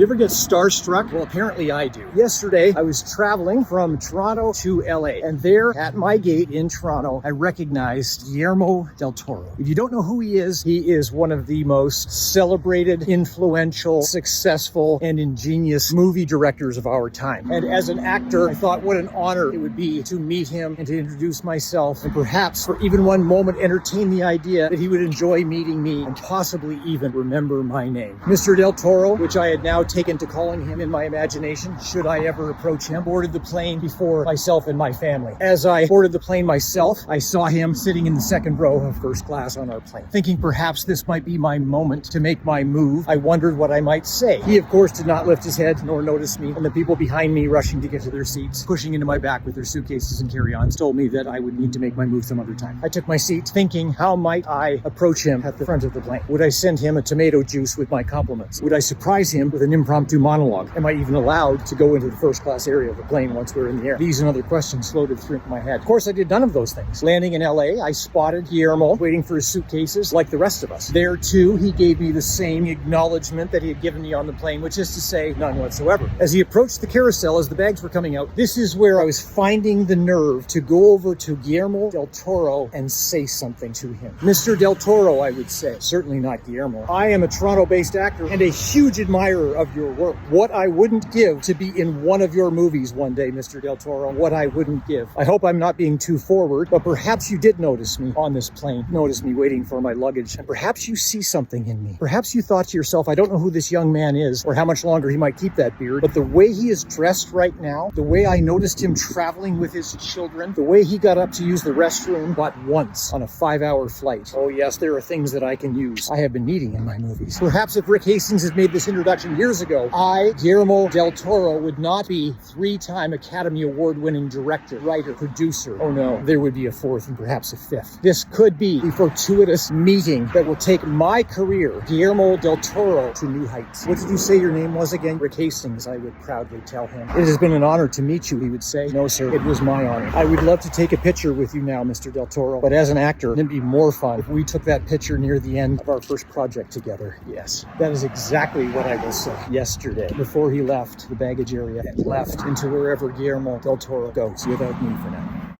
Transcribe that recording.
You ever get starstruck? Well, apparently I do. Yesterday, I was traveling from Toronto to LA, and there at my gate in Toronto, I recognized Guillermo del Toro. If you don't know who he is one of the most celebrated, influential, successful, and ingenious movie directors of our time. And as an actor, I thought what an honor it would be to meet him and to introduce myself, and perhaps for even one moment entertain the idea that he would enjoy meeting me and possibly even remember my name. Mr. del Toro, which I had now taken to calling him in my imagination, should I ever approach him, boarded the plane before myself and my family. As I boarded the plane myself, I saw him sitting in the second row of first class on our plane. Thinking perhaps this might be my moment to make my move, I wondered what I might say. He, of course, did not lift his head nor notice me, and the people behind me rushing to get to their seats, pushing into my back with their suitcases and carry-ons, told me that I would need to make my move some other time. I took my seat, thinking, how might I approach him at the front of the plane? Would I send him a tomato juice with my compliments? Would I surprise him with an impromptu monologue? Am I even allowed to go into the first class area of the plane once we're in the air? These and other questions floated through my head. Of course, I did none of those things. Landing in LA, I spotted Guillermo waiting for his suitcases like the rest of us. There too, he gave me the same acknowledgement that he had given me on the plane, which is to say, none whatsoever. As he approached the carousel, as the bags were coming out, this is where I was finding the nerve to go over to Guillermo del Toro and say something to him. Mr. del Toro, I would say. Certainly not Guillermo. I am a Toronto-based actor and a huge admirer of your work. What I wouldn't give to be in one of your movies one day, Mr. del Toro. What I wouldn't give. I hope I'm not being too forward, but perhaps you did notice me on this plane. Notice me waiting for my luggage. And perhaps you see something in me. Perhaps you thought to yourself, I don't know who this young man is or how much longer he might keep that beard, but the way he is dressed right now, the way I noticed him traveling with his children, the way he got up to use the restroom but once on a 5-hour flight. Oh yes, there are things that I can use. I have been needing in my movies. Perhaps if Rick Hastings had made this introduction years ago, I, Guillermo del Toro, would not be 3-time Academy Award-winning director, writer, producer. Oh no, there would be a 4th and perhaps a 5th. This could be the fortuitous meeting that will take my career, Guillermo del Toro, to new heights. What did you say your name was again? Rick Hastings, I would proudly tell him. It has been an honor to meet you, he would say. No, sir, it was my honor. I would love to take a picture with you now, Mr. del Toro, but as an actor, it'd be more fun if we took that picture near the end of our first project together. Yes, that is exactly what I will say yesterday, before he left the baggage area and left into wherever Guillermo del Toro goes without me for now.